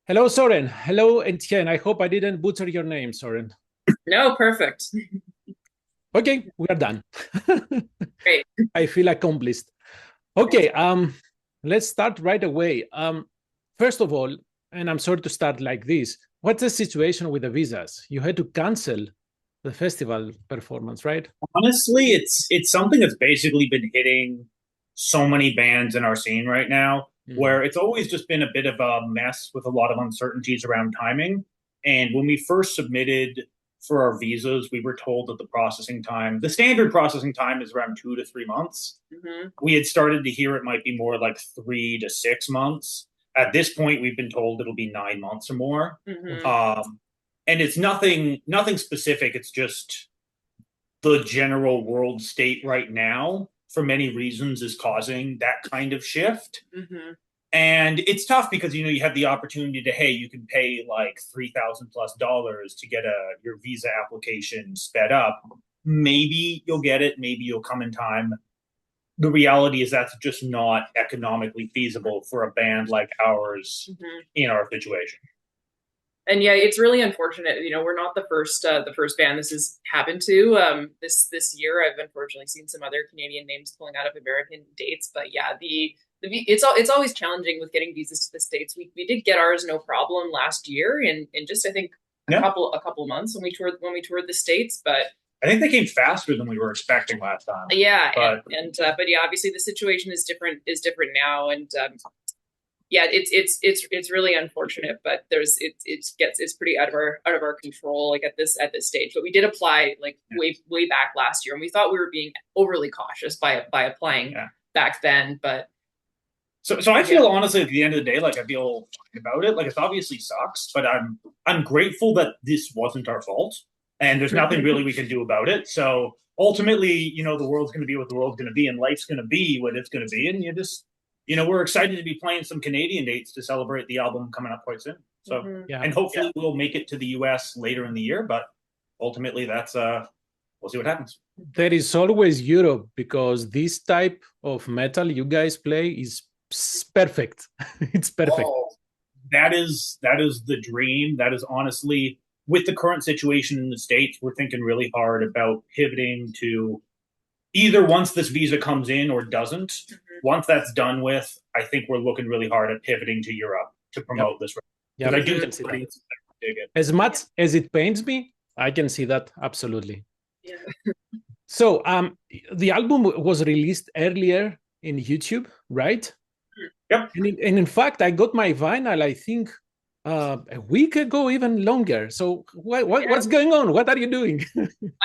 Hello, Soren. Hello, Etienne. I hope I didn't butcher your name, Soren. No, perfect. Okay, we are done. Great. I feel accomplished. Okay, let's start right away. First of all, and I'm sorry to start like this, what's the situation with the visas? You had to cancel the festival performance, right? Honestly, it's something that's basically been hitting so many bands in our scene right now, Mm. where it's always just been a bit of a mess with a lot of uncertainties around timing. And when we first submitted for our visas, we were told that the standard processing time is around 2 to 3 months. Hmm. We had started to hear it might be more like 3 to 6 months. At this point, we've been told it'll be 9 months or more. Hmm. Um, and it's nothing specific. It's just the general world state right now, for many reasons, is causing that kind of shift. Hmm. And it's tough because you have the opportunity to, hey, you can pay like $3,000 to get your visa application sped up. Maybe you'll get it, maybe you'll come in time. The reality is that's just not economically feasible for a band like ours Hmm. in our situation. And yeah, it's really unfortunate. We're not the first band this has happened to. This year, I've unfortunately seen some other Canadian names pulling out of American dates. But yeah, it's always challenging with getting visas to the States. We did get ours no problem last year, in just I think a Yeah, couple months when we toured the States. But I think they came faster than we were expecting last time. yeah, But but yeah, obviously the situation is different now, and yeah, it's really unfortunate, but it's pretty out of our control, like at this stage. But we did apply like yeah, way back last year, and we thought we were being overly cautious by applying yeah. back then. But So I yeah. feel honestly at the end of the day, like I feel fine about it. Like it obviously sucks, but I'm grateful that this wasn't our fault, and there's nothing really we can do about it. So ultimately, the world's going to be what the world's going to be, and life's going to be what it's going to be, and we're excited to be playing some Canadian dates to celebrate the album coming up quite soon. So, Mhm. Yeah. and hopefully we'll make it to the U.S. later in the year, but ultimately that's we'll see what happens. There is always Europe because this type of metal you guys play is perfect. It's perfect. Oh, that is the dream. That is honestly, with the current situation in the States, we're thinking really hard about pivoting to either once this visa comes in or doesn't. Once that's done with, I think we're looking really hard at pivoting to Europe to Yep. promote this because Yep. I I do Mhm. can think see that. audiences dig it. As Yeah. much as it pains me, I can see that absolutely. Yeah. So, the album was released earlier in YouTube, right? Yep. And in fact, I got my vinyl, I think, a week ago, even longer. So, Yeah. what's going on? What are you doing?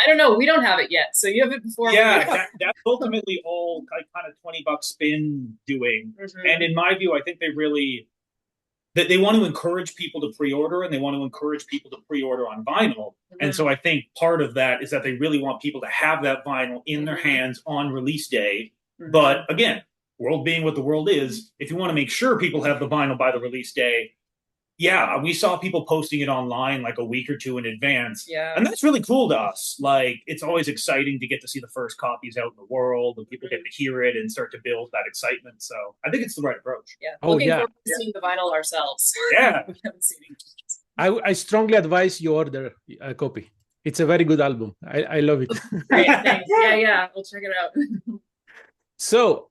I don't know. We don't have it yet, so you have it before we do. Yeah, that's ultimately all kind of $20 spin doing. And Hmm. in my view, I think they want to encourage people to pre-order, and they want to encourage people to pre-order on vinyl. And Hmm. so I think part of that is that they really want people to have that vinyl in their Hmm. hands on release day. Hmm. But again, world being what the world is, if you want to make sure people have the vinyl by the release day, yeah, we saw people posting it online like a week or two in advance. Yeah. And that's really cool to us. Like, it's always exciting to get to see the first copies out in the world and people get to hear it and start to build that excitement. So I think it's the right approach. Yeah. Oh, Looking yeah. forward to seeing the vinyl ourselves. Yeah. We haven't seen it. I strongly advise you order a copy. It's a very good album. I love it. Great, thanks. Yeah, yeah, we'll check it out. So,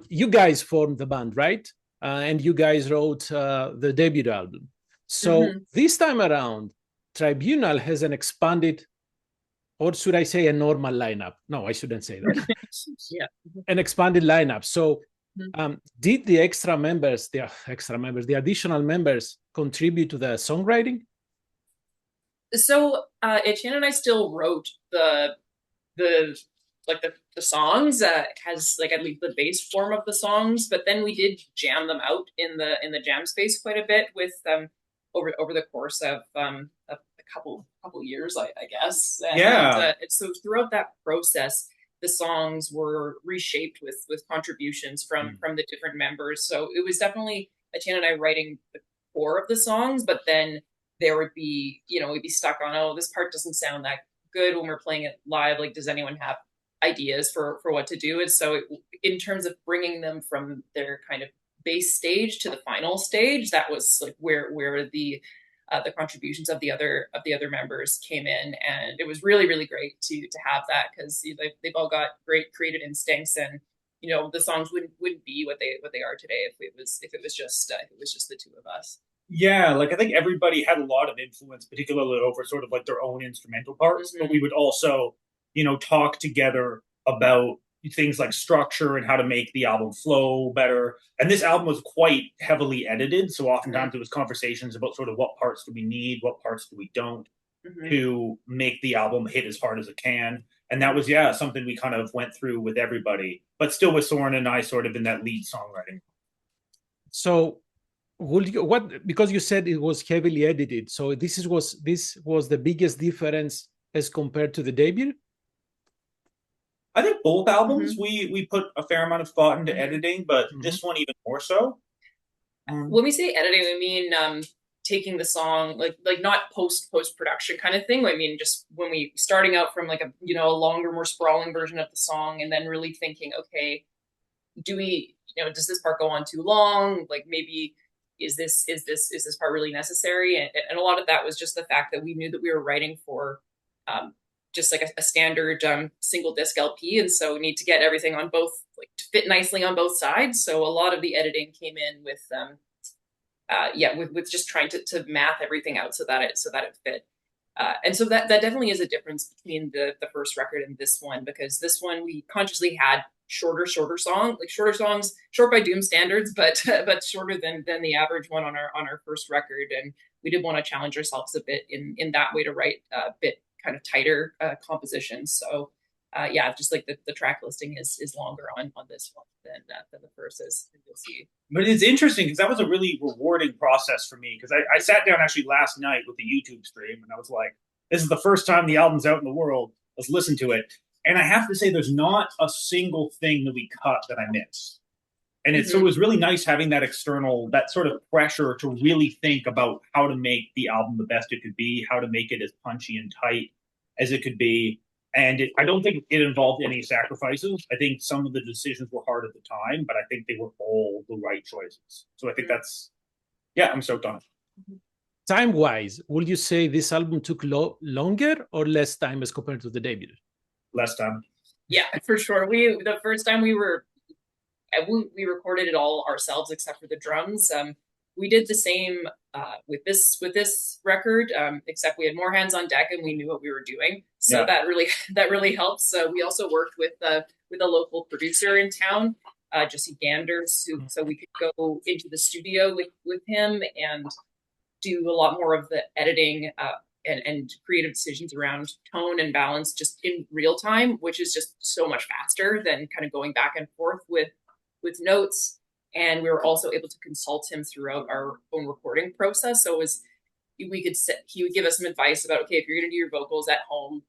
you guys formed the band, right? And you guys wrote the debut album. So, Hmm. this time around, Tribunal has an expanded, or should I say a normal lineup? No, I shouldn't say that. Yeah. An expanded lineup. So, Mhm. did the additional members contribute to the songwriting? So Etienne and I still wrote the like the songs. Has like at least the base form of the songs, but then we did jam them out in the jam space quite a bit with over the course of a couple years, I guess. And Yeah. so throughout that process, the songs were reshaped with contributions Mm. from the different members. So it was definitely Etienne and I writing the core of the songs, but then there would be, we'd be stuck on, oh, this part doesn't sound that good when we're playing it live. Like, does anyone have ideas for what to do? And so, in terms of bringing them from their kind of base stage to the final stage, that was like where the contributions of the other members came in, and it was really, really great to have that, because they've all got great creative instincts, and the songs wouldn't be what they are today if it was just the two of us. Yeah, like I think everybody had a lot of influence, particularly over sort of like their own instrumental parts, but we would also, talk together about things like structure and how to make the album flow better. And this album was quite heavily edited, so oftentimes it was conversations about sort of what parts do we need, what parts do we don't, to make the album hit as hard as it can. And that was, something we kind of went through with everybody, but still with Soren and I sort of in that lead songwriting. So because you said it was heavily edited, so this was the biggest difference as compared to the debut? I think both albums we put a fair amount of thought into editing, but this one even more so. When we say editing, we mean taking the song like not post production kind of thing. I mean, just when we starting out from like a longer, more sprawling version of the song, and then really thinking, okay, does this part go on too long? Like maybe is this part really necessary? And a lot of that was just the fact that we knew that we were writing for just like a standard single disc LP, and so we need to get everything on both, like to fit nicely on both sides. So a lot of the editing came in with with just trying to math everything out so that it fit. And so that definitely is a difference between the first record and this one, because this one we consciously had shorter songs, short by Doom standards, but shorter than the average one on our first record. And we did want to challenge ourselves a bit in that way to write a bit kind of tighter compositions. So just like the track listing is longer on this one than the first, as you'll see. But it's interesting because that was a really rewarding process for me, because I sat down actually last night with the YouTube stream and I was like, this is the first time the album's out in the world. Let's listen to it. And I have to say, there's not a single thing that we cut that I missed. And so it was really nice having that that sort of pressure to really think about how to make the album the best it could be, how to make it as punchy and tight as it could be. And I don't think it involved any sacrifices. I think some of the decisions were hard at the time, but I think they were all the right choices. So I think I'm stoked on it. Time-wise, would you say this album took longer or less time as compared to the debut? Less time. Yeah, for sure. The first time we recorded it all ourselves except for the drums. We did the same with this record, except we had more hands on deck and we knew what we were doing. So that really helps. So we also worked with a local producer in town, Jesse Ganders, so we could go into the studio with him and do a lot more of the editing and creative decisions around tone and balance just in real time, which is just so much faster than kind of going back and forth with notes. And we were also able to consult him throughout our own recording process. So he would give us some advice about, okay, if you're going to do your vocals at home,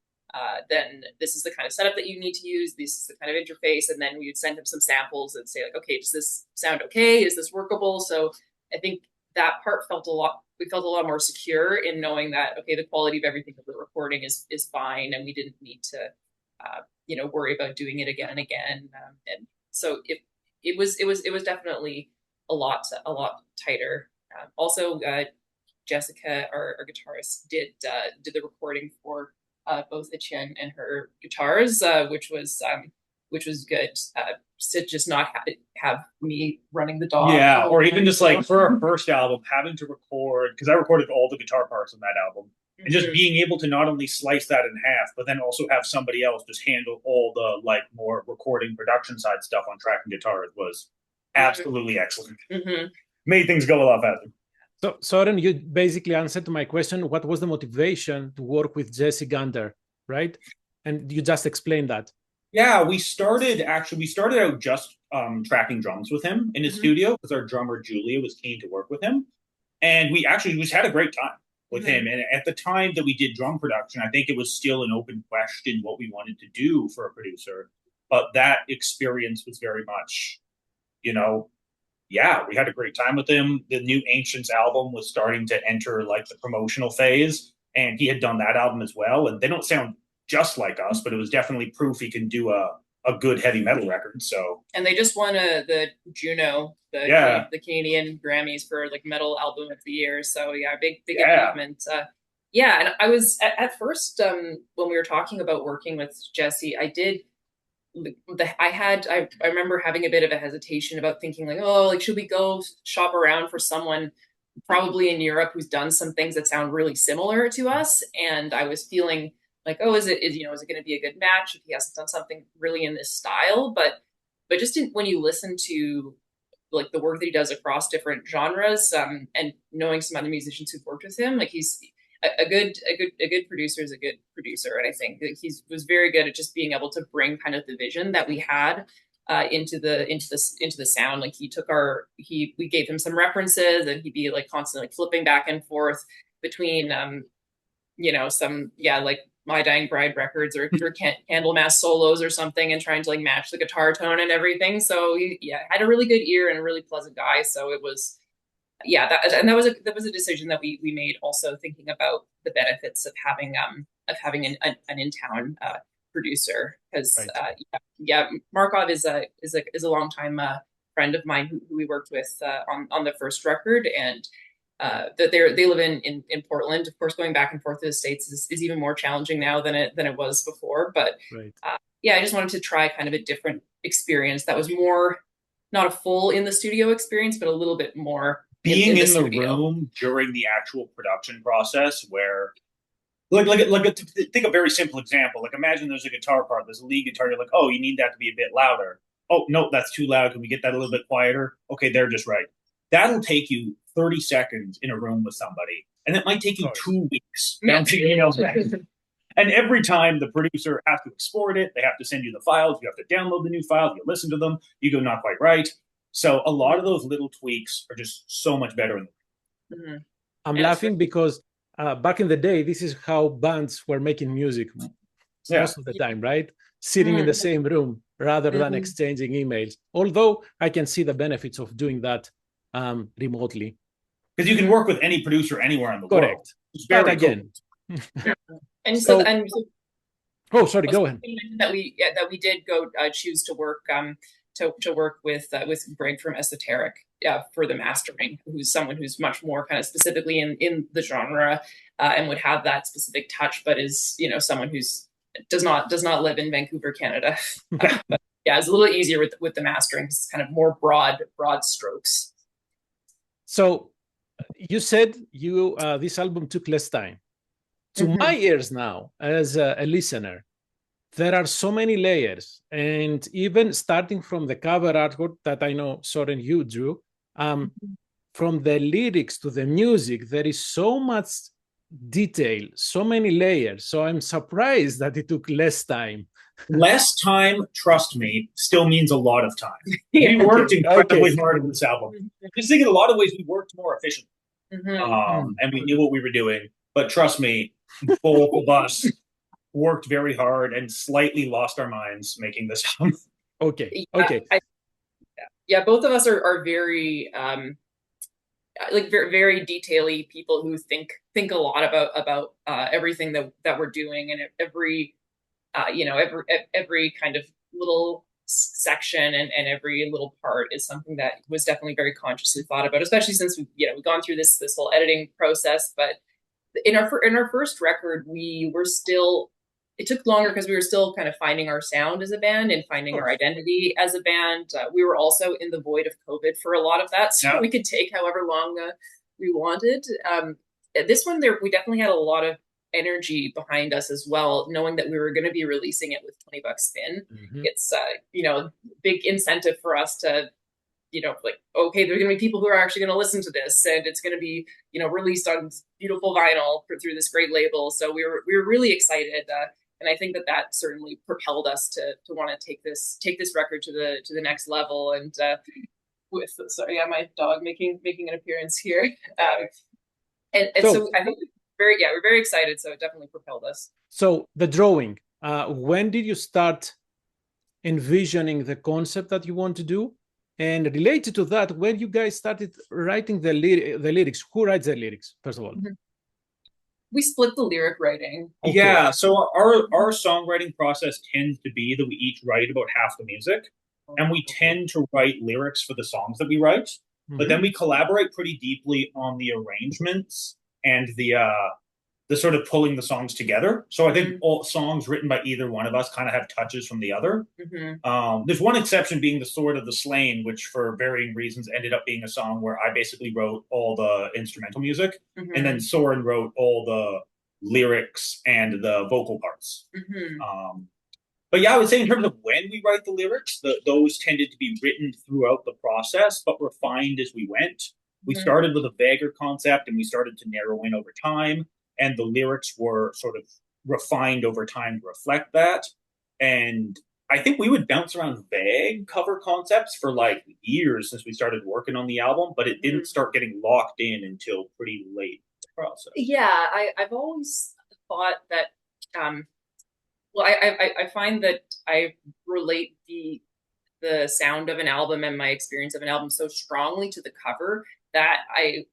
then this is the kind of setup that you need to use. This is the kind of interface. And then we would send him some samples and say like, okay, does this sound okay? Is this workable? So I think that part we felt a lot more secure in knowing that, okay, the quality of everything that we're recording is fine. And we didn't need to, worry about doing it again and again. And so it was definitely a lot tighter. Also, Jessica, our guitarist, did the recording for both Etienne and her guitars, which was good. To just not have me running the dog. Yeah, or even just like for our first album, having to record, because I recorded all the guitar parts on that album, and just being able to not only slice that in half, but then also have somebody else just handle all the like more recording production side stuff on track and guitar was absolutely excellent. Made things go a lot faster. So, Soren, you basically answered to my question. What was the motivation to work with Jesse Gander, right? And you just explained that. Yeah, we started out just tracking drums with him in his studio because our drummer Julia was keen to work with him, and we just had a great time with him. And at the time that we did drum production, I think it was still an open question what we wanted to do for a producer. But that experience was very much, we had a great time with him. The new Ancients album was starting to enter like the promotional phase, and he had done that album as well. And they don't sound just like us, but it was definitely proof he can do a a good heavy metal record. So, and they just won the Juno, the Canadian Grammys for like metal album of the year. So yeah, big achievement. Yeah, and I was at first when we were talking about working with Jesse, I remember having a bit of a hesitation about thinking like, oh, like should we go shop around for someone probably in Europe who's done some things that sound really similar to us, and I was feeling like, oh, is it going to be a good match if he hasn't done something really in this style? But just when you listen to like the work that he does across different genres, and knowing some other musicians who've worked with him, like he's a good producer is a good producer, and I think that he was very good at just being able to bring kind of the vision that we had into the sound. Like we gave him some references, and he'd be like constantly like flipping back and forth between some like My Dying Bride records or Candlemass solos or something, and trying to like match the guitar tone and everything. So he had a really good ear and a really pleasant guy. So it was that was a decision that we made, also thinking about the benefits of having an in-town producer, because Markov is a longtime friend of mine who we worked with on the first record, and that they live in Portland. Of course, going back and forth to the States is even more challenging now than it was before. But I just wanted to try kind of a different experience that was more not a full in the studio experience, but a little bit more being in the room during the actual production process, where think a very simple example. Like imagine there's a guitar part, there's a lead guitar. You're like, oh, you need that to be a bit louder. Oh, no, that's too loud. Can we get that a little bit quieter? Okay, they're just right. That'll take you 30 seconds in a room with somebody, and it might take you 2 weeks. And every time the producer has to export it, they have to send you the files. You have to download the new files. You listen to them. You go, not quite right. So a lot of those little tweaks are just so much better. I'm laughing because back in the day, this is how bands were making music most of the time, right? Sitting in the same room rather than exchanging emails. Although I can see the benefits of doing that remotely. Because you can work with any producer anywhere in the world. Correct. But again. Oh, sorry, go ahead. That we did go choose to work to work with Greg from Esoteric for the mastering, who's someone who's much more kind of specifically in the genre and would have that specific touch, but is someone who's does not live in Vancouver, Canada. But it's a little easier with the mastering. It's kind of more broad strokes. So you said this album took less time. To my ears now, as a listener, there are so many layers, and even starting from the cover artwork that I know, Soren, you drew, from the lyrics to the music, there is so much detail, so many layers. So I'm surprised that it took less time. Less time, trust me, still means a lot of time. We worked incredibly hard on this album. Just think in a lot of ways we worked more efficiently, and we knew what we were doing. But trust me, both of us worked very hard and slightly lost our minds making this album. Okay. Both of us are very very, very detail-y people who think a lot about everything that we're doing, and every kind of little section and every little part is something that was definitely very consciously thought about, especially since we've gone through this whole editing process. But in our first record, it took longer because we were still kind of finding our sound as a band and finding our identity as a band. We were also in the void of COVID for a lot of that, so we could take however long we wanted. This one, we definitely had a lot of energy behind us as well, knowing that we were going to be releasing it with $20 spin. It's big incentive for us to okay, there are going to be people who are actually going to listen to this, and it's going to be released on beautiful vinyl through this great label. So we were really excited, and I think that certainly propelled us to want to take this record to the next level. And my dog making an appearance here, so I think we're very excited. So it definitely propelled us. So the drawing, when did you start envisioning the concept that you want to do? And related to that, when you guys started writing the lyrics, who writes the lyrics, first of all? we split the lyric writing. Okay. Yeah, so our songwriting process tends to be that we each write about half the music, and we tend to write lyrics for the songs that we write. But then we collaborate pretty deeply on the arrangements and the sort of pulling the songs together. So I think all songs written by either one of us kind of have touches from the other. There's one exception being The Sword of the Slain, which for varying reasons ended up being a song where I basically wrote all the instrumental music, and then Soren wrote all the lyrics and the vocal parts. But yeah, I would say in terms of when we write the lyrics, those tended to be written throughout the process, but refined as we went. We started with a vaguer concept, and we started to narrow in over time, and the lyrics were sort of refined over time to reflect that. And I think we would bounce around vague cover concepts for like years since we started working on the album, but it didn't start getting locked in until pretty late in the process. Yeah, I've always thought that well, I find that I relate the sound of an album and my experience of an album so strongly to the cover that I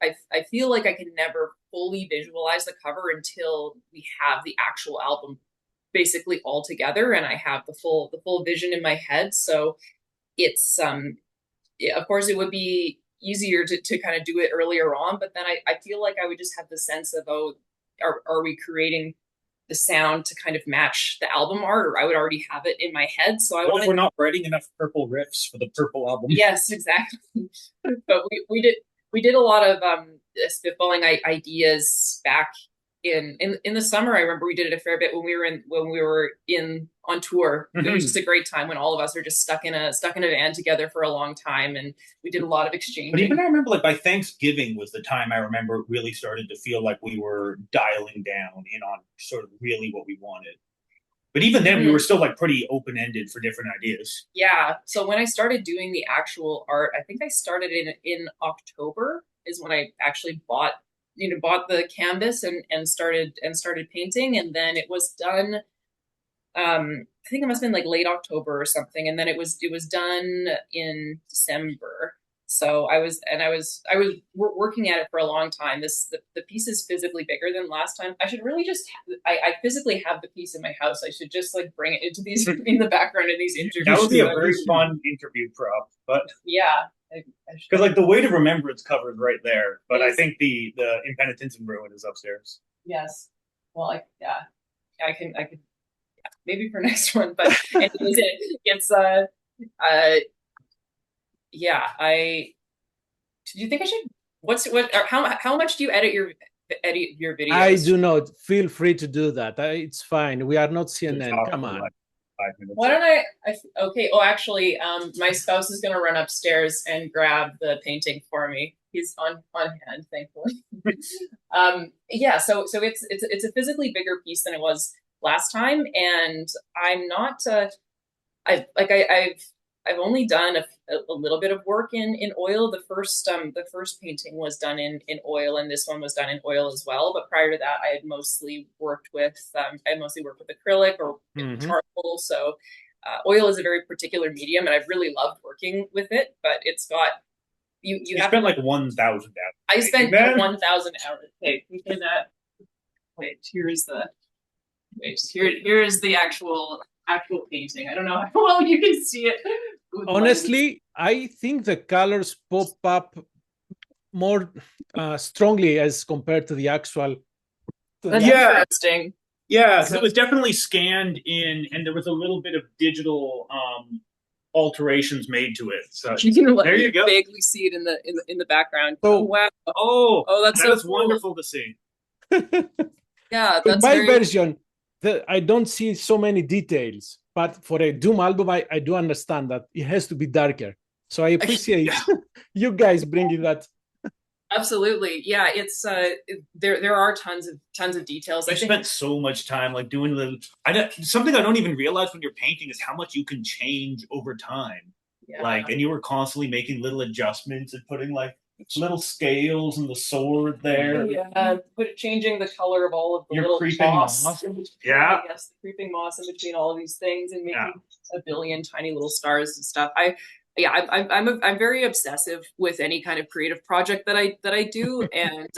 feel like I can never fully visualize the cover until we have the actual album basically all together and I have the full vision in my head. So it's yeah, of course it would be easier to kind of do it earlier on, but then I feel like I would just have the sense of, oh, are we creating the sound to kind of match the album art, or I would already have it in my head. So we're not writing enough purple riffs for the purple album. Yes, exactly. But we did a lot of spitballing ideas back in the summer. I remember we did it a fair bit when we were on tour. It was just a great time when all of us are just stuck in a van together for a long time, and we did a lot of exchanging. But even I remember, like by Thanksgiving was the time I remember it really started to feel like we were dialing down in on sort of really what we wanted. But even then, we were still like pretty open-ended for different ideas. Yeah. So when I started doing the actual art, I think I started in October is when I actually bought the canvas and started painting, and then it was done. I think it must have been like late October or something, and then it was done in December. So I was working at it for a long time. The piece is physically bigger than last time. I should really just I physically have the piece in my house. I should just like bring it into these in the background of these interviews. That would be a very fun interview prop, but yeah. Because like the Weight of Remembrance covered right there, but I think the In Penitence And Ruin is upstairs. Yes. Well, I could maybe for next one, but anyways, it's yeah. Do you think I should? How much do you edit your videos? I do not. Feel free to do that. It's fine. We are not CNN. Come on. Like 5 minutes. Why don't okay. Oh, actually, my spouse is gonna run upstairs and grab the painting for me. He's on hand, thankfully. Yeah. So it's a physically bigger piece than it was last time, and I'm not. I've only done a little bit of work in oil. The first painting was done in oil, and this one was done in oil as well. But prior to that, I had mostly worked with acrylic or charcoal. So oil is a very particular medium, and I've really loved working with it. But it's got you have spent like 1,000 hours. I spent 1,000 hours. Okay, we can wait. Here is the actual painting. I don't know how well you can see it. Honestly, I think the colors pop up more strongly as compared to the actual. That's interesting. Yeah, so it was definitely scanned in, and there was a little bit of digital alterations made to it. So you can there you go. Vaguely see it in the background. So, oh wow! Oh, that's so cool. Wonderful to see. Yeah, that's my version. I don't see so many details, but for a Doom album, I do understand that it has to be darker. So I appreciate you guys bringing that. Absolutely, yeah. It's there are tons of details. I spent so much time like doing something I don't even realize when you're painting is how much you can change over time. Yeah. Like, and you were constantly making little adjustments and putting like little scales and the sword there. Yeah, changing the color of all of the little moss. Yeah. Yes, the creeping moss in between all of these things and making a billion tiny little stars and stuff. yeah, I'm very obsessive with any kind of creative project that I do, and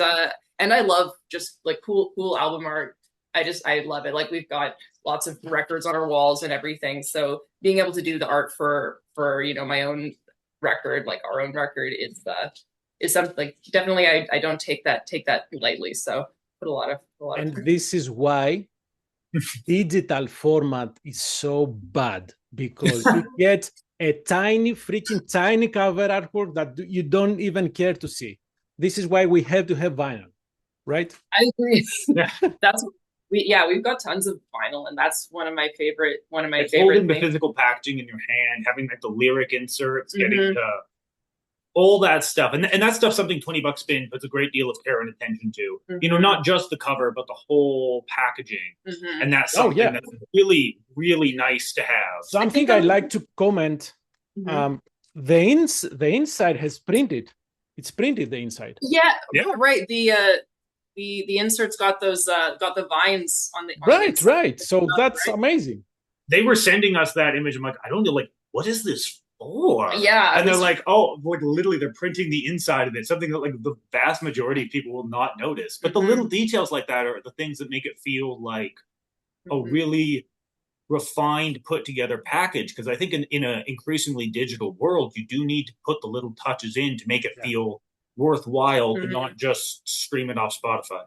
I love just like cool album art. I love it. Like we've got lots of records on our walls and everything. So being able to do the art for my own record, like our own record, is something like definitely I don't take that lightly. So put a lot of And this is why digital format is so bad, because you get a freaking tiny cover artwork that you don't even care to see. This is why we have to have vinyl, right? I agree. That's we've got tons of vinyl, and that's one of my favorite Holding the things. physical packaging in your hand, having like the lyric inserts, getting to all that stuff, and that stuff something $20 Spin puts a great deal of care and attention to. Not just the cover, but the whole packaging, and that's something that's really, really nice to have. Something I like to comment: the inside has printed. It's printed the inside. Yeah, right. The inserts got those got the vines on the right. So that's amazing. They were sending us that image. I'm like, I don't know, like, what is this for? Yeah, and they're like, oh, like literally, they're printing the inside of it. Something that like the vast majority of people will not notice. But the little details like that are the things that make it feel like a really refined, put together package. Because I think in an increasingly digital world, you do need to put the little touches in to make it feel worthwhile, and not just stream it off Spotify.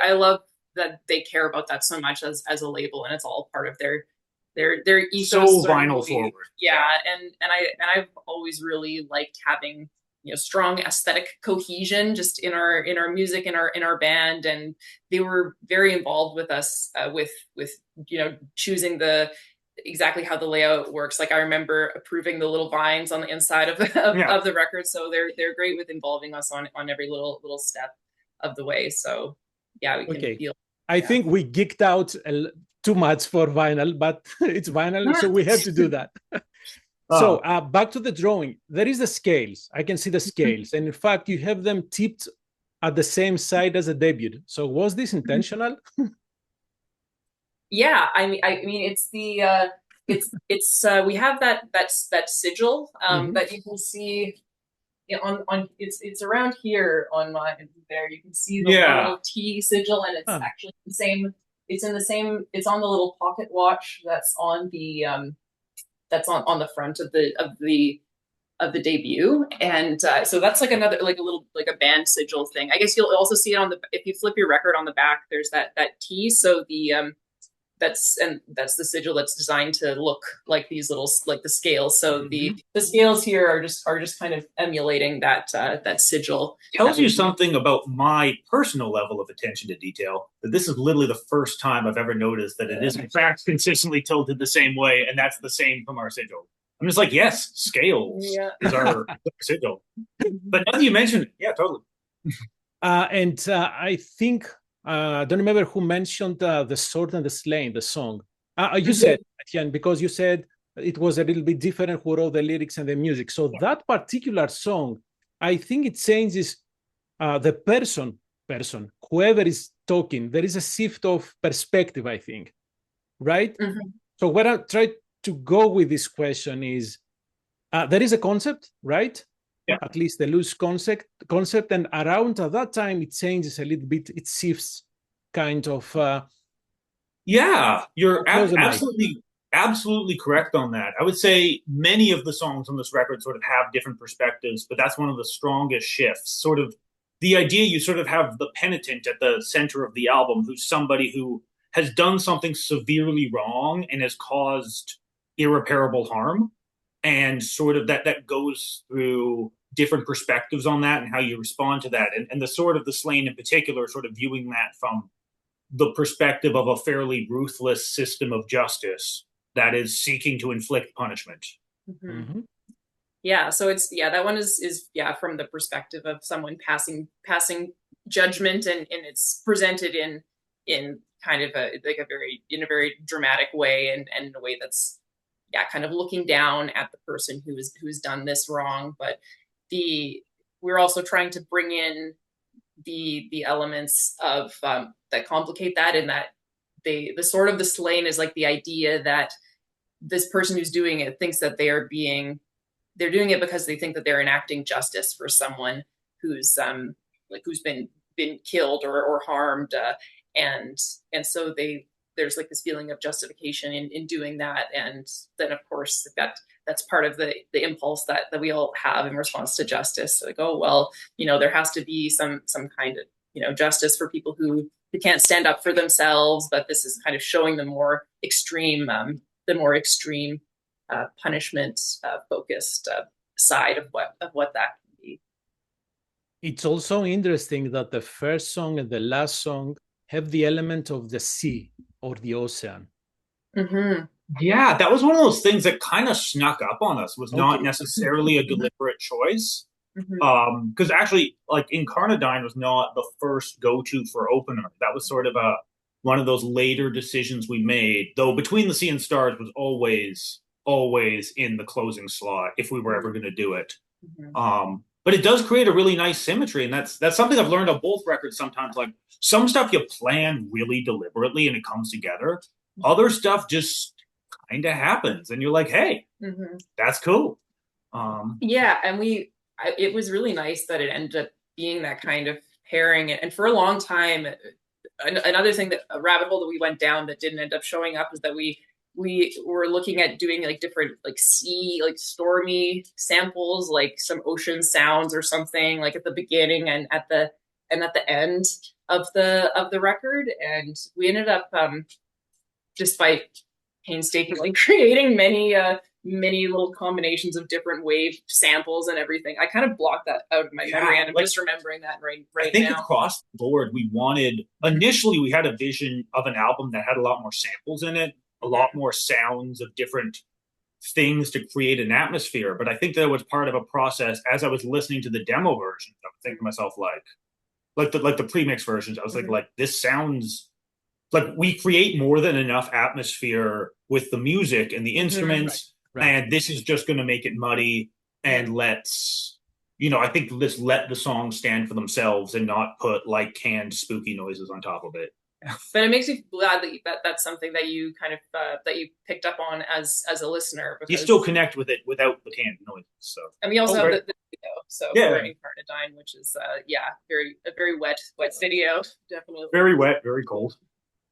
I love that they care about that so much as a label, and it's all part of their ethos. So vinyl forward. And I've always really liked having strong aesthetic cohesion just in our music, in our band, and they were very involved with us with choosing exactly how the layout works. Like I remember approving the little vines on the inside of the record, so they're great with involving us on every little step of the way. So yeah, we can feel. I think we geeked out too much for vinyl, but it's vinyl, so we have to do that. So back to the drawing. There is the scales. I can see the scales, and in fact, you have them tipped at the same side as the debut. So was this intentional? Yeah, I mean, it's the it's we have that sigil that you can see on it's around here on my there. You can see the little T sigil, and it's actually the same. It's in the same. It's on the little pocket watch that's on the the front of the debut, and so that's like another like a band sigil thing. I guess you'll also see it if you flip your record on the back. There's that T. So that's the sigil that's designed to look like these little like the scales. So the scales here are just kind of emulating that sigil. Tells you something about my personal level of attention to detail. That this is literally the first time I've ever noticed that it is in fact consistently tilted the same way, and that's the same from our sigil. I'm just like, yes, scales is our sigil. But now that you mentioned it, totally. And I think. I don't remember who mentioned the Sword and the Slain, the song. You said, Etienne, because you said it was a little bit different who wrote the lyrics and the music. So that particular song, I think it changes the person, whoever is talking. There is a shift of perspective, I think, right? So where I try to go with this question is, there is a concept, right? At least the loose concept, and around at that time it changes a little bit. It shifts, kind of. You're absolutely correct on that. I would say many of the songs on this record sort of have different perspectives, but that's one of the strongest shifts. Sort of the idea you sort of have the penitent at the center of the album, who's somebody who has done something severely wrong and has caused irreparable harm. And sort of that goes through different perspectives on that and how you respond to that. And the Sword of the Slain in particular, sort of viewing that from the perspective of a fairly ruthless system of justice that is seeking to inflict punishment. Yeah, so it's that one is from the perspective of someone passing judgment, and it's presented in kind of a very dramatic way, and in a way that's kind of looking down at the person who's done this wrong. But we're also trying to bring in the elements of that complicate that, in that the Sword of the Slain is like the idea that this person who's doing it thinks that they're doing it because they think that they're enacting justice for someone who's who's been killed or harmed, and so there's like this feeling of justification in doing that, and then of course that's part of the impulse that we all have in response to justice. So like, oh well, there has to be some kind of justice for people who can't stand up for themselves, but this is kind of showing the more extreme punishment focused side of what that can be. It's also interesting that the first song and the last song have the element of the sea or the ocean. Mm-hmm. Yeah, that was one of those things that kind of snuck up on us. Was not necessarily a deliberate choice. Because actually, like Incarnadine was not the first go-to for opener. That was sort of one of those later decisions we made. Though Between the Sea and Stars was always in the closing slot if we were ever going to do it. But it does create a really nice symmetry, and that's something I've learned on both records. Sometimes, like some stuff you plan really deliberately and it comes together. Other stuff just kind of happens, and you're like, "Hey, that's cool." Yeah, and it was really nice that it ended up being that kind of pairing. And for a long time, another thing, that a rabbit hole that we went down that didn't end up showing up, is that we were looking at doing like different like sea, like stormy samples, like some ocean sounds or something, like at the beginning and at the end of the record. And we ended up just by painstakingly creating many little combinations of different wave samples and everything. I kind of blocked that out of my memory, and I'm just remembering that right now. I think across the board, initially we had a vision of an album that had a lot more samples in it, a lot more sounds of different things to create an atmosphere. But I think that was part of a process. As I was listening to the demo versions, I was thinking to myself, like the pre-mix versions, I was like, this sounds like we create more than enough atmosphere with the music and the instruments. Right. And this is just going to make it muddy, and I think let's let the songs stand for themselves and not put like canned spooky noises on top of it. But it makes me glad that that's something that you kind of that you picked up on as a listener. Because you still connect with it without the canned noises. So, and we also have the video. So for Incarnadine, which is a very wet video, definitely very wet, very cold.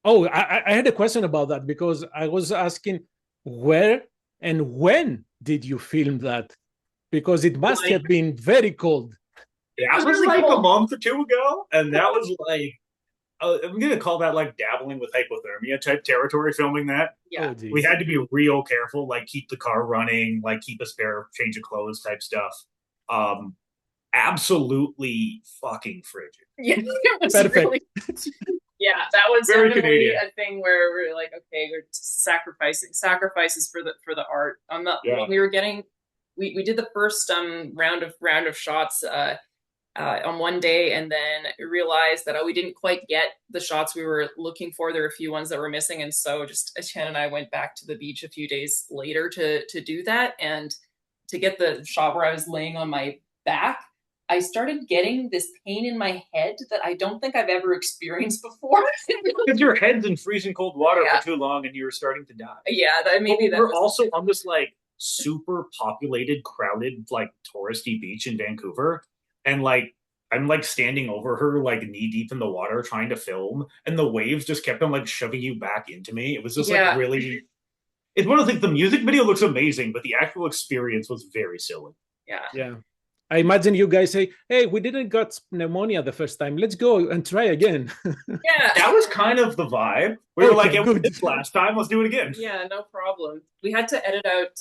Oh, I had a question about that, because I was asking where and when did you film that? Because it must have been very cold. Yeah, it was like a month or two ago, and that was like, I'm going to call that like dabbling with hypothermia type territory, filming that. Yeah. Oh, we had to be real careful, like keep the car running, like keep a spare change of clothes type stuff. Absolutely fucking frigid. Yeah, it was perfect. Really... Yeah, that was very definitely Canadian. A thing where we're like, okay, we're sacrifices for the art. When we were getting, we did the first round of shots on one day, and then realized that we didn't quite get the shots we were looking for. There were a few ones that were missing, and so just Etienne and I went back to the beach a few days later to do that, and to get the shot where I was laying on my back. I started getting this pain in my head that I don't think I've ever experienced before. Because your head's in freezing cold water for too long and you were starting to die. Yeah, we're also on this like super populated, crowded, like touristy beach in Vancouver. And like I'm like standing over her, like knee deep in the water trying to film, and the waves just kept on like shoving you back into me. It was just like really, it's one of the things. The music video looks amazing, but the actual experience was very silly. Yeah. I imagine you guys say, hey, we didn't got pneumonia the first time. Let's go and try again. Yeah. That was kind of the vibe. We were like, we did this last time. Let's do it again. Yeah, no problem. We had to edit out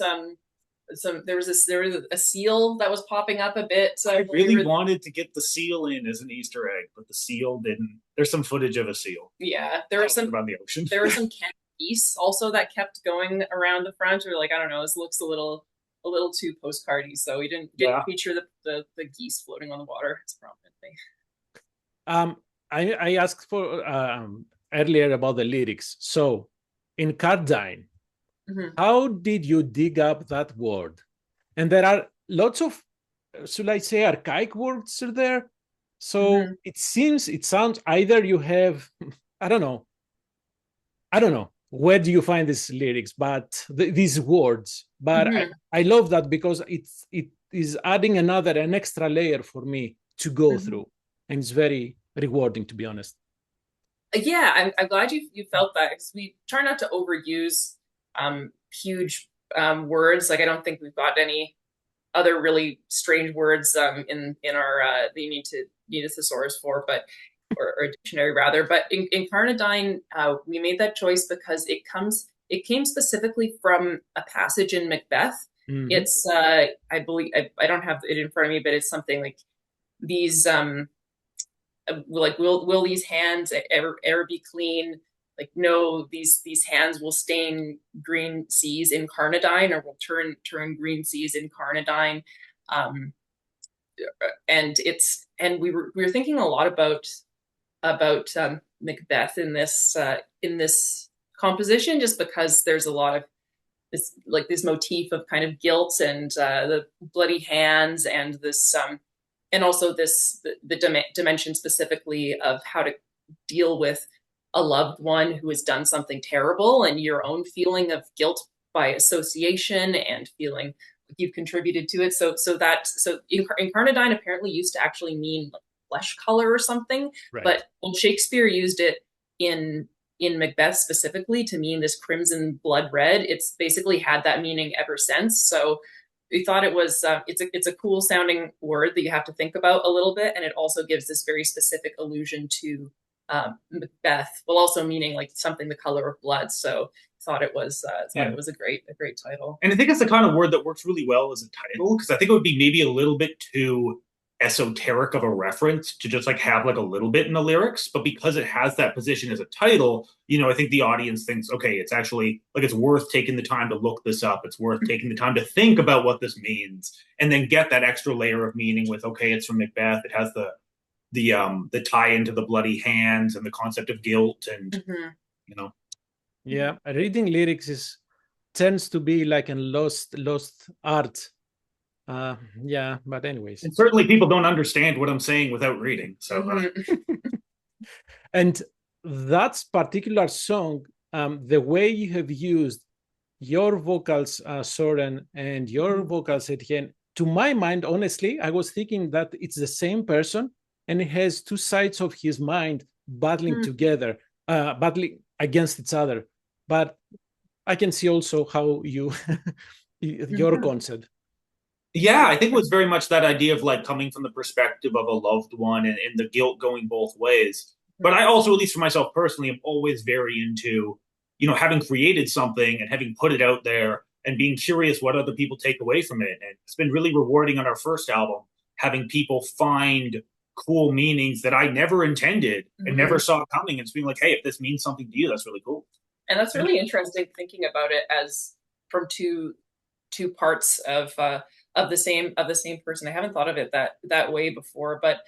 there was a seal that was popping up a bit. So I really wanted to get the seal in as an Easter egg, but the seal didn't. There's some footage of a seal. Yeah, there were some around the ocean. There were some canned geese also that kept going around the front. We were like, I don't know, this looks a little too postcardy, so we didn't feature the geese floating on the water as prominently. I asked for earlier about the lyrics. So in Cardine, how did you dig up that word? And there are lots of, should I say, archaic words there. So it sounds either you have, I don't know. where do you find these lyrics, but these words. But I love that because it is adding an extra layer for me to go through, and it's very rewarding, to be honest. Yeah, I'm glad you felt that, because we try not to overuse huge words. Like, I don't think we've got any other really strange words in our that you need a thesaurus for, but or a dictionary rather. But in Incarnadine, we made that choice because it came specifically from a passage in Macbeth. It's I believe I don't have it in front of me, but it's something like these like will these hands ever be clean? Like, no, these hands will stain green seas in Carnadine, or will turn green seas in Carnadine. And we were thinking a lot about Macbeth in this composition, just because there's a lot of this motif of kind of guilt and the bloody hands, and this and also the dimension specifically of how to deal with a loved one who has done something terrible, and your own feeling of guilt by association and feeling like you've contributed to it. So Incarnadine apparently used to actually mean like flesh color or something, right. But when Shakespeare used it in Macbeth specifically to mean this crimson blood red, it's basically had that meaning ever since. So we thought it was it's a cool sounding word that you have to think about a little bit, and it also gives this very specific allusion to Macbeth, while also meaning like something the color of blood. So thought it was it was a great title. And I think it's the kind of word that works really well as a title, because I think it would be maybe a little bit too esoteric of a reference to just like have like a little bit in the lyrics. But because it has that position as a title, I think the audience thinks, okay, it's actually like it's worth taking the time to look this up. It's worth taking the time to think about what this means, and then get that extra layer of meaning with, okay, it's from Macbeth. It has the tie into the bloody hands and the concept of guilt, and Yeah, reading lyrics tends to be like a lost art. Yeah, but anyways, and certainly people don't understand what I'm saying without reading. So, and that particular song, the way you have used your vocals, Soren, and your vocals, Etienne, to my mind, honestly, I was thinking that it's the same person, and it has two sides of his mind battling together, battling against each other. But I can see also how you your concept. Yeah, I think it was very much that idea of like coming from the perspective of a loved one, and the guilt going both ways. But I also, at least for myself personally, am always very into, having created something and having put it out there and being curious what other people take away from it. And it's been really rewarding on our first album, having people find cool meanings that I never intended and never saw coming, and it's being like, hey, if this means something to you, that's really cool. And that's really interesting, thinking about it as from two parts of the same person. I haven't thought of it that way before, but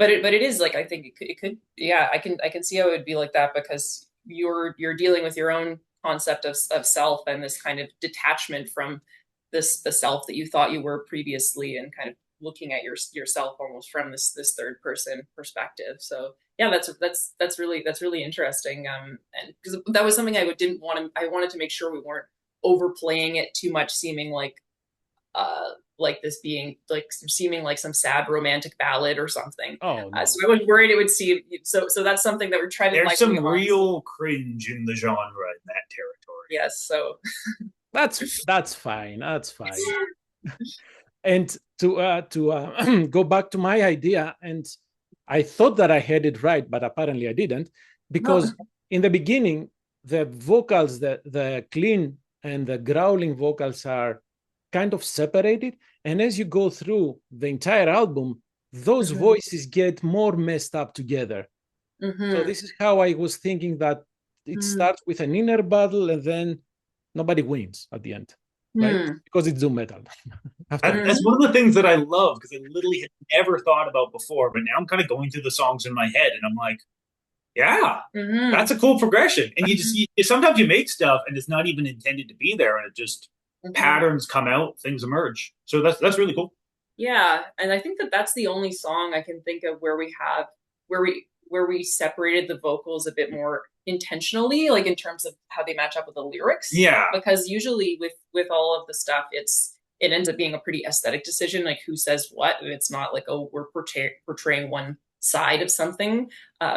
it is like, I think it could yeah, I can see how it would be like that, because you're dealing with your own concept of self, and this kind of detachment from the self that you thought you were previously, and kind of looking at yourself almost from this third person perspective. So yeah, that's really interesting. And because that was something I wanted to make sure we weren't overplaying it too much, seeming like this being like seeming like some sad romantic ballad or something. Oh, no. So I was worried it would seem so that's something that we're trying to. There's some real cringe in the genre in that territory. Yes, so that's fine. That's fine. And to go back to my idea, and I thought that I had it right, but apparently I didn't, because in the beginning, the vocals, the clean and the growling vocals are kind of separated. And as you go through the entire album, those voices get more messed up together. So this is how I was thinking, that it starts with an inner battle, and then nobody wins at the end, right? Because it's doom metal. That's one of the things that I love, because I literally had never thought about before, but now I'm kind of going through the songs in my head, and I'm like, yeah, that's a cool progression. And sometimes you make stuff and it's not even intended to be there, and it just patterns come out, things emerge. So that's really cool. Yeah, and I think that's the only song I can think of where we where we separated the vocals a bit more intentionally, like in terms of how they match up with the lyrics. Yeah. Because usually with all of the stuff, it ends up being a pretty aesthetic decision, like who says what. It's not like, oh, we're portraying one side of something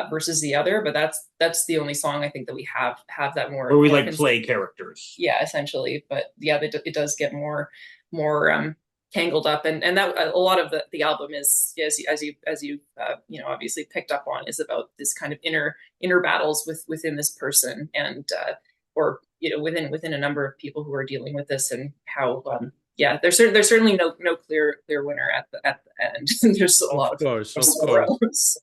versus the other. But that's the only song I think that we have that more. Where we like play characters. Yeah, essentially. But yeah, it does get more tangled up, and that a lot of the album is, as you obviously picked up on, is about this kind of inner battles within this person, and or within a number of people who are dealing with this, and how there's certainly no clear winner at the end. There's a lot of course.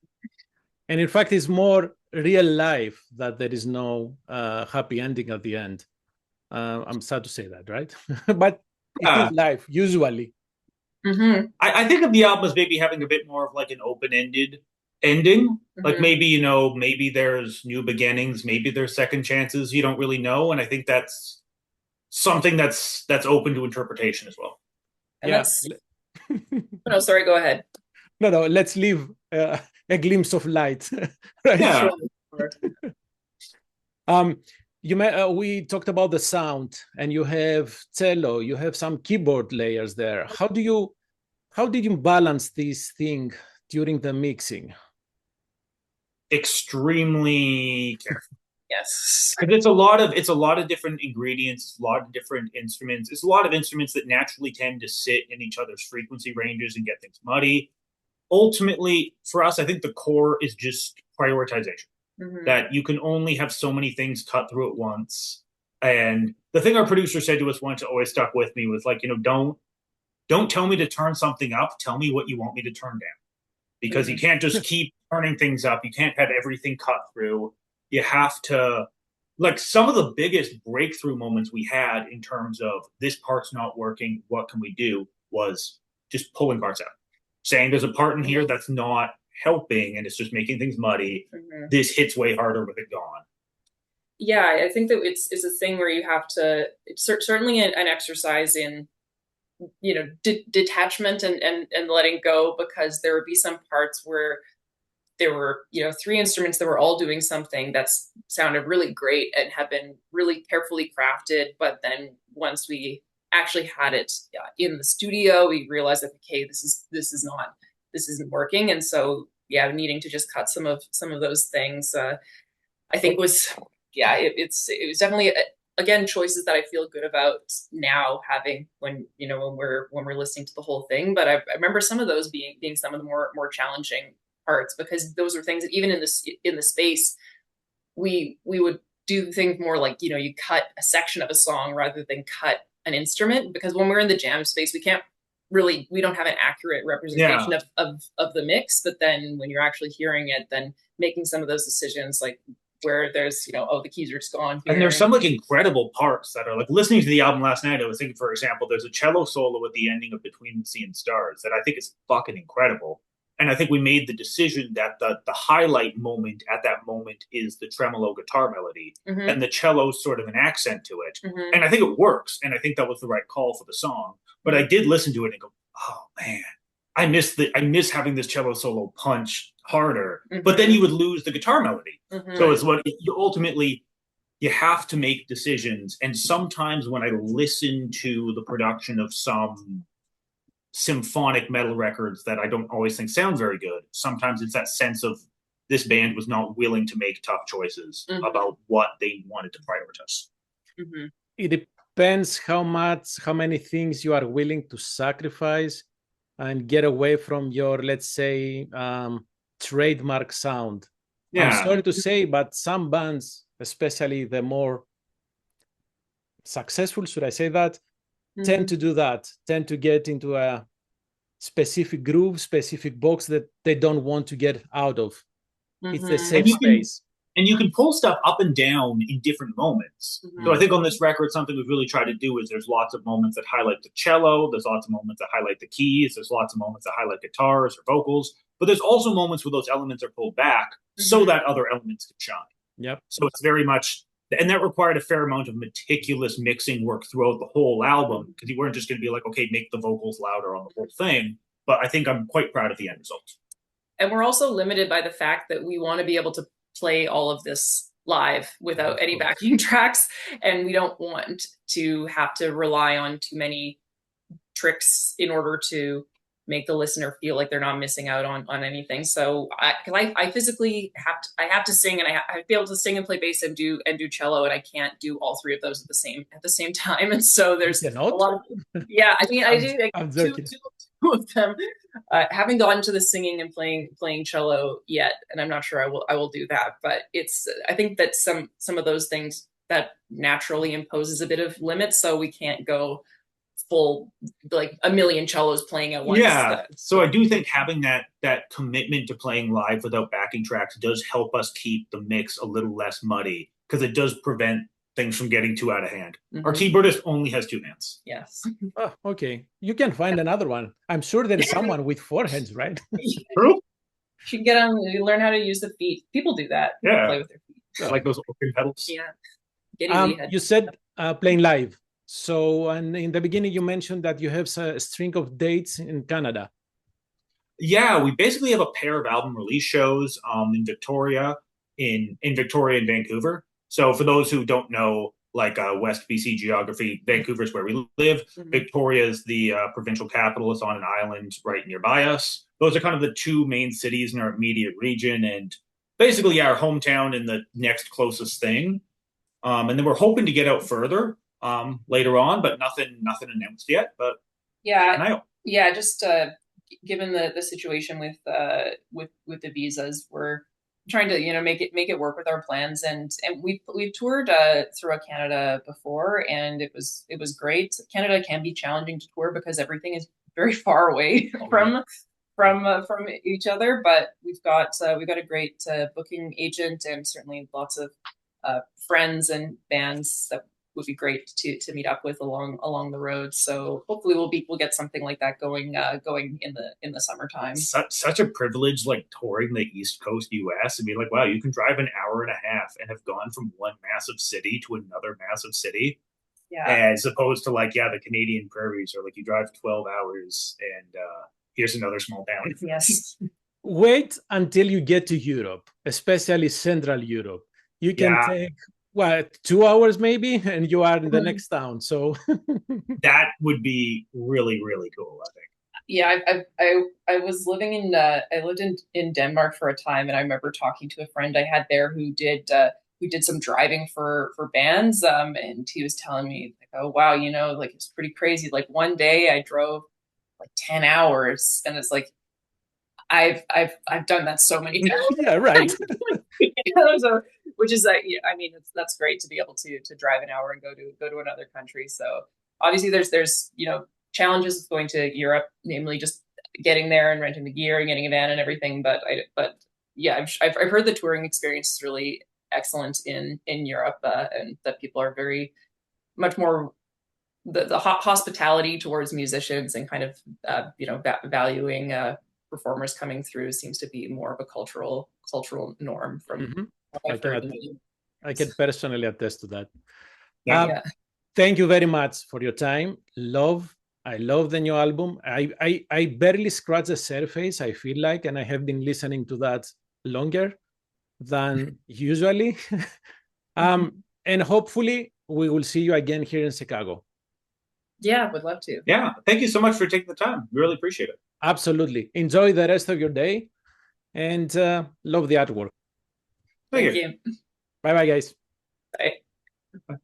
And in fact, it's more real life that there is no happy ending at the end. I'm sad to say that, right? But it is life usually. Mm-hmm. I think of the album as maybe having a bit more of like an open-ended ending. Mm-hmm. Like maybe, maybe there's new beginnings, maybe there's second chances. You don't really know. And I think that's something that's open to interpretation as well. And no, sorry, go ahead. No, let's leave a glimpse of light. Right? Yeah. We talked about the sound, and you have cello, you have some keyboard layers there. How did you balance this thing during the mixing? Extremely careful. Yes, because it's a lot of different ingredients, a lot of different instruments. It's a lot of instruments that naturally tend to sit in each other's frequency ranges and get things muddy. Ultimately, for us, I think the core is just prioritization. Mm-hmm. That you can only have so many things cut through at once. And the thing our producer said to us once always stuck with me was like, don't tell me to turn something up. Tell me what you want me to turn down. Because mm-hmm. you can't just keep turning things up. You can't have everything cut through. You have to, like, some of the biggest breakthrough moments we had in terms of this part's not working, what can we do, was just pulling parts out. Saying there's a part in here that's not helping and it's just making things muddy. Mm-hmm. This hits way harder with it gone. Yeah, I think that it's a thing where you have to, it's certainly an exercise in, detachment and letting go, because there would be some parts where there were, 3 instruments that were all doing something that's sounded really great and have been really carefully crafted. But then once we actually had it in the studio, we realized that, okay, this isn't working. And so, needing to just cut some of those things, I think was, it was definitely, again, choices that I feel good about now having when we're listening to the whole thing. But I remember some of those being some of the more challenging parts, because those were things that even in the space, we would do things more like, you cut a section of a song rather than cut an instrument, because when we're in the jam space, we don't have an accurate representation of the mix. But then when you're actually hearing it, then making some of those decisions, like where there's, the keys are just gone here. And there's some like incredible parts that are like, listening to the album last night, I was thinking, for example, there's a cello solo at the ending of Between the Sea and Stars that I think is fucking incredible. And I think we made the decision that the highlight moment at that moment is the tremolo guitar melody, mm-hmm. and the cello's sort of an accent to it. Mm-hmm. And I think it works. And I think that was the right call for the song. But I did listen to it and go, oh man, I miss having this cello solo punch harder. Mm-hmm. But then you would lose the guitar melody. Mm-hmm. So it's what you have to make decisions. And sometimes when I listen to the production of some symphonic metal records that I don't always think sound very good, sometimes it's that sense of this band was not willing to make tough choices, mm-hmm. about what they wanted to prioritize. Mm-hmm. It depends how many things you are willing to sacrifice and get away from your, let's say, trademark sound. Yeah. I'm sorry to say, but some bands, especially the more successful, should I say that, mm-hmm. tend to do that, tend to get into a specific groove, specific box that they don't want to get out of. Mm-hmm. It's the safe space. And you can pull stuff up and down in different moments. Mm-hmm. So I think on this record, something we've really tried to do is there's lots of moments that highlight the cello, there's lots of moments that highlight the keys, there's lots of moments that highlight guitars or vocals, but there's also moments where those elements are pulled back, mm-hmm. so that other elements can shine. Yep. So it's very much, and that required a fair amount of meticulous mixing work throughout the whole album, because you weren't just going to be like, okay, make the vocals louder on the whole thing. But I think I'm quite proud of the end result. and we're also limited by the fact that we want to be able to play all of this live without any backing tracks, and we don't want to have to rely on too many tricks in order to make the listener feel like they're not missing out on anything. So I physically have to sing, and I have to be able to sing and play bass and do cello, and I can't do all three of those at the same time. And so there's a lot of, yeah, I mean, I do like two of them. Haven't gotten to the singing and playing cello yet, and I'm not sure I will do that. But I think that some of those things that naturally imposes a bit of limits, so we can't go full like a million cellos playing at once. Yeah, so I do think having that commitment to playing live without backing tracks does help us keep the mix a little less muddy, because it does prevent things from getting too out of hand. Our keyboardist only has 2 hands. Yes. Oh, okay. You can find another one. I'm sure there is someone with 4 hands, right? True. You can learn how to use the feet. People do that. Yeah. Play with their feet. Like those organ pedals. Yeah. You said playing live. So, and in the beginning, you mentioned that you have a string of dates in Canada. Yeah, we basically have a pair of album release shows in Victoria, in Victoria and Vancouver. So for those who don't know, like West BC geography, Vancouver is where we live. Victoria is the provincial capital. It's on an island right nearby us. Those are kind of the 2 main cities in our immediate region, and basically our hometown and the next closest thing. And then we're hoping to get out further later on, but nothing announced yet. But just given the situation with the visas, we're trying to make it work with our plans, and we've toured throughout Canada before, and it was great. Canada can be challenging to tour because everything is very far away from each other, but we've got a great booking agent, and certainly lots of friends and bands that would be great to meet up with along the road. So hopefully we'll get something like that going in the summertime. Such a privilege, like touring the East Coast US. I mean, like, wow, you can drive an hour and a half and have gone from one massive city to another massive city. Yeah. As opposed to like, the Canadian prairies, or like you drive 12 hours and here's another small town. Yes. Wait until you get to Europe, especially Central Europe. You can take 2 hours maybe, and you are in the next town. So that would be really, really cool, I think. Yeah, I was living in I lived in Denmark for a time, and I remember talking to a friend I had there who did some driving for bands, and he was telling me like, oh wow, like it's pretty crazy. Like one day I drove like 10 hours, and it's like I've done that so many times. Yeah, right. So, which is like, I mean, that's great to be able to drive an hour and go to another country. So obviously there's challenges with going to Europe, namely just getting there and renting the gear and getting a van and everything. But I've heard the touring experience is really excellent in Europe, and that people are very much more the hospitality towards musicians, and kind of valuing performers coming through seems to be more of a cultural norm from I can personally attest to that. Thank you very much for your time. I love the new album. I barely scratched the surface, I feel like, and I have been listening to that longer than usually. And hopefully we will see you again here in Chicago. Yeah, would love to. Yeah, thank you so much for taking the time. We really appreciate it. Absolutely. Enjoy the rest of your day, and love the artwork. Thank you. Bye-bye, guys. Bye.